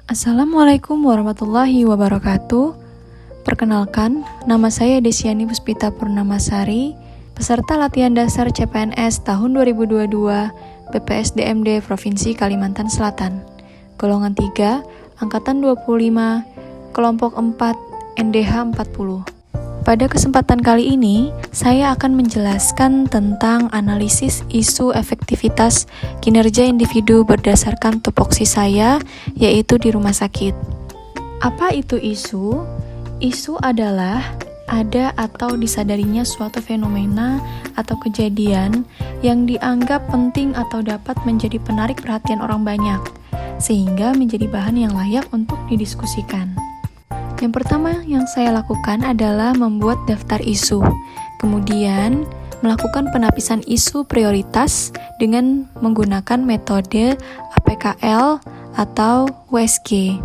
Assalamualaikum warahmatullahi wabarakatuh. Perkenalkan, nama saya Desiani Puspita Purnamasari, peserta latihan dasar CPNS tahun 2022 BPSDMD Provinsi Kalimantan Selatan. Golongan 3, Angkatan 25, Kelompok 4, NDH 40. Pada kesempatan kali ini, saya akan menjelaskan tentang analisis isu efektivitas kinerja individu berdasarkan tupoksi saya, yaitu di rumah sakit. Apa itu isu? Isu adalah ada atau disadarinya suatu fenomena atau kejadian yang dianggap penting atau dapat menjadi penarik perhatian orang banyak, sehingga menjadi bahan yang layak untuk didiskusikan. Yang pertama yang saya lakukan adalah membuat daftar isu, kemudian melakukan penapisan isu prioritas dengan menggunakan metode APKL atau WSG.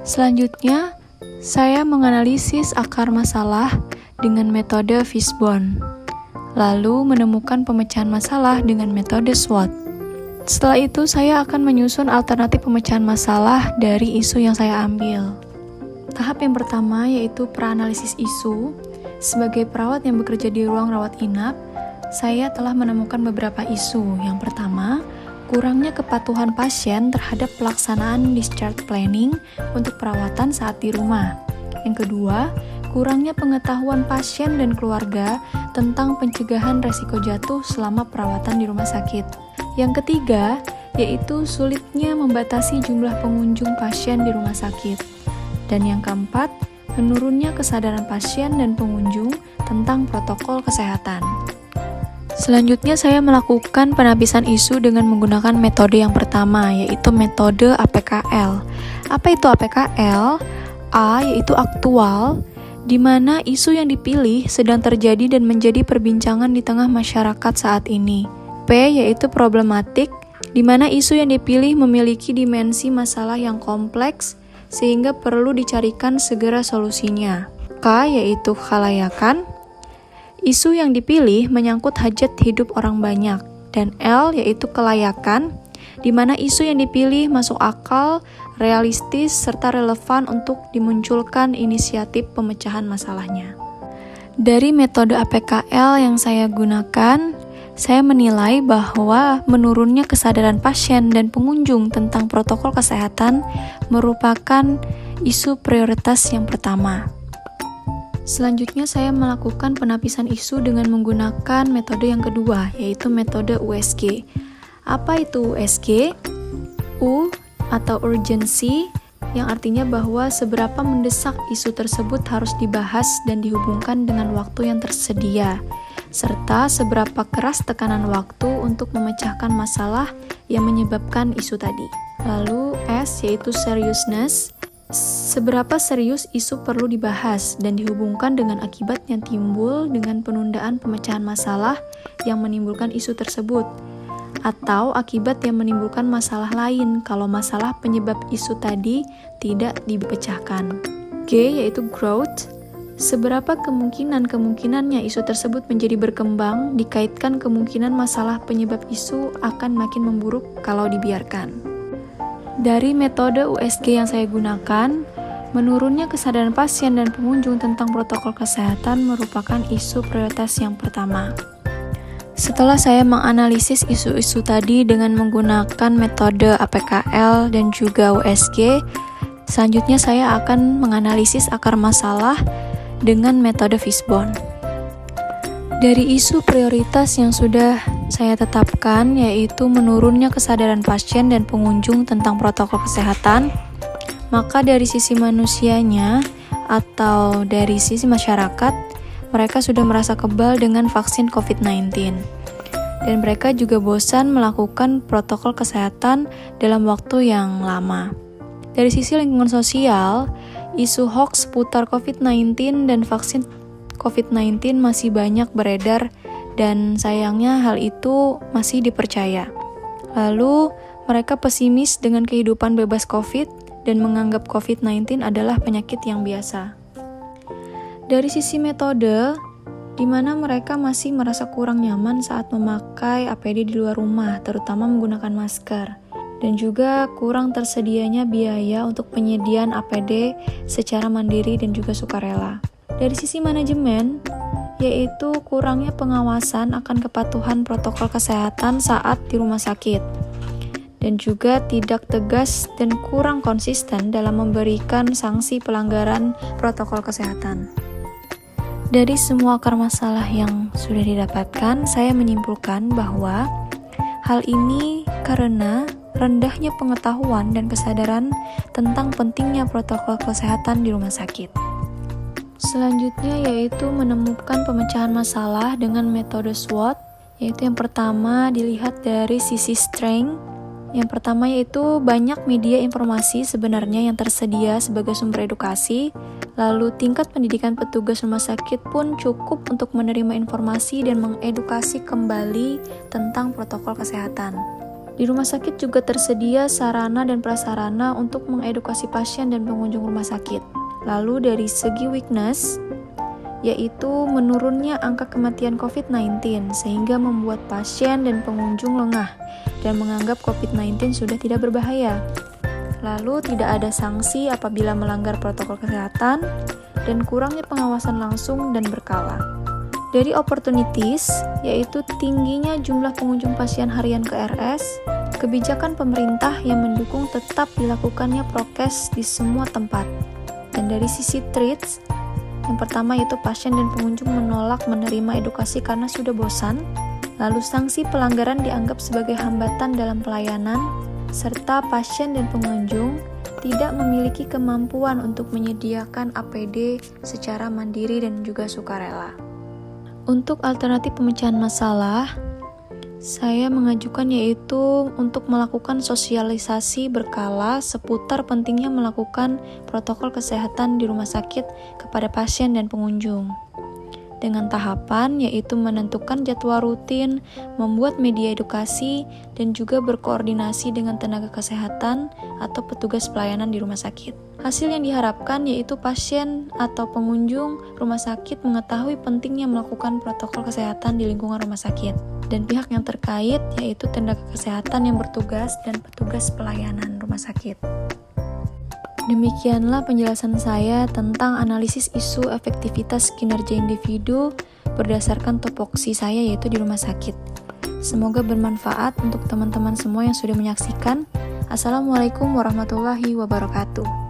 Selanjutnya, saya menganalisis akar masalah dengan metode Fishbone, lalu menemukan pemecahan masalah dengan metode SWOT. Setelah itu, saya akan menyusun alternatif pemecahan masalah dari isu yang saya ambil. Tahap yang pertama yaitu praanalisis isu. Sebagai perawat yang bekerja di ruang rawat inap, saya telah menemukan beberapa isu. Yang pertama, kurangnya kepatuhan pasien terhadap pelaksanaan discharge planning untuk perawatan saat di rumah. Yang kedua, kurangnya pengetahuan pasien dan keluarga tentang pencegahan resiko jatuh selama perawatan di rumah sakit. Yang ketiga, yaitu sulitnya membatasi jumlah pengunjung pasien di rumah sakit. Dan yang keempat, menurunnya kesadaran pasien dan pengunjung tentang protokol kesehatan. Selanjutnya saya melakukan penapisan isu dengan menggunakan metode yang pertama, yaitu metode APKL. Apa itu APKL? A yaitu aktual, di mana isu yang dipilih sedang terjadi dan menjadi perbincangan di tengah masyarakat saat ini. P yaitu problematik, di mana isu yang dipilih memiliki dimensi masalah yang kompleks, sehingga perlu dicarikan segera solusinya. K yaitu khalayakan, isu yang dipilih menyangkut hajat hidup orang banyak. Dan L yaitu kelayakan, di mana isu yang dipilih masuk akal, realistis, serta relevan untuk dimunculkan inisiatif pemecahan masalahnya. Dari metode APKL yang saya gunakan, saya menilai bahwa menurunnya kesadaran pasien dan pengunjung tentang protokol kesehatan merupakan isu prioritas yang pertama. Selanjutnya saya melakukan penapisan isu dengan menggunakan metode yang kedua, yaitu metode USG. Apa itu USG? U atau urgency, yang artinya bahwa seberapa mendesak isu tersebut harus dibahas dan dihubungkan dengan waktu yang tersedia, serta seberapa keras tekanan waktu untuk memecahkan masalah yang menyebabkan isu tadi. Lalu S yaitu seriousness, seberapa serius isu perlu dibahas dan dihubungkan dengan akibat yang timbul dengan penundaan pemecahan masalah yang menimbulkan isu tersebut, atau akibat yang menimbulkan masalah lain kalau masalah penyebab isu tadi tidak dipecahkan. G yaitu growth, seberapa kemungkinannya isu tersebut menjadi berkembang dikaitkan kemungkinan masalah penyebab isu akan makin memburuk kalau dibiarkan. Dari metode USG yang saya gunakan, menurunnya kesadaran pasien dan pengunjung tentang protokol kesehatan merupakan isu prioritas yang pertama. Setelah saya menganalisis isu-isu tadi dengan menggunakan metode APKL dan juga USG, selanjutnya saya akan menganalisis akar masalah dengan metode Fishbone. Dari isu prioritas yang sudah saya tetapkan, yaitu menurunnya kesadaran pasien dan pengunjung tentang protokol kesehatan, maka dari sisi manusianya atau dari sisi masyarakat, mereka sudah merasa kebal dengan vaksin COVID-19. Dan mereka juga bosan melakukan protokol kesehatan dalam waktu yang lama. Dari sisi lingkungan sosial, isu hoax seputar COVID-19 dan vaksin COVID-19 masih banyak beredar dan sayangnya hal itu masih dipercaya. Lalu, mereka pesimis dengan kehidupan bebas COVID dan menganggap COVID-19 adalah penyakit yang biasa. Dari sisi metode, di mana mereka masih merasa kurang nyaman saat memakai APD di luar rumah, terutama menggunakan masker. dan juga kurang tersedianya biaya untuk penyediaan APD secara mandiri dan juga sukarela. Dari sisi manajemen, yaitu kurangnya pengawasan akan kepatuhan protokol kesehatan saat di rumah sakit, dan juga tidak tegas dan kurang konsisten dalam memberikan sanksi pelanggaran protokol kesehatan. Dari semua akar masalah yang sudah didapatkan, saya menyimpulkan bahwa hal ini karena rendahnya pengetahuan dan kesadaran tentang pentingnya protokol kesehatan di rumah sakit. Selanjutnya yaitu menemukan pemecahan masalah dengan metode SWOT, yaitu yang pertama dilihat dari sisi strength. Yang pertama yaitu banyak media informasi sebenarnya yang tersedia sebagai sumber edukasi, lalu tingkat pendidikan petugas rumah sakit pun cukup untuk menerima informasi dan mengedukasi kembali tentang protokol kesehatan. Di rumah sakit juga tersedia sarana dan prasarana untuk mengedukasi pasien dan pengunjung rumah sakit. Lalu dari segi weakness, yaitu menurunnya angka kematian COVID-19 sehingga membuat pasien dan pengunjung lengah dan menganggap COVID-19 sudah tidak berbahaya. Lalu tidak ada sanksi apabila melanggar protokol kesehatan dan kurangnya pengawasan langsung dan berkala. Dari opportunities, yaitu tingginya jumlah pengunjung pasien harian ke RS, kebijakan pemerintah yang mendukung tetap dilakukannya prokes di semua tempat. Dan dari sisi threats, yang pertama yaitu pasien dan pengunjung menolak menerima edukasi karena sudah bosan, lalu sanksi pelanggaran dianggap sebagai hambatan dalam pelayanan, serta pasien dan pengunjung tidak memiliki kemampuan untuk menyediakan APD secara mandiri dan juga sukarela. Untuk alternatif pemecahan masalah, saya mengajukan yaitu untuk melakukan sosialisasi berkala seputar pentingnya melakukan protokol kesehatan di rumah sakit kepada pasien dan pengunjung. Dengan tahapan yaitu menentukan jadwal rutin, membuat media edukasi, dan juga berkoordinasi dengan tenaga kesehatan atau petugas pelayanan di rumah sakit. Hasil yang diharapkan yaitu pasien atau pengunjung rumah sakit mengetahui pentingnya melakukan protokol kesehatan di lingkungan rumah sakit, dan pihak yang terkait yaitu tenaga kesehatan yang bertugas dan petugas pelayanan rumah sakit. Demikianlah penjelasan saya tentang analisis isu efektivitas kinerja individu berdasarkan topoksi saya yaitu di rumah sakit. Semoga bermanfaat untuk teman-teman semua yang sudah menyaksikan. Assalamualaikum warahmatullahi wabarakatuh.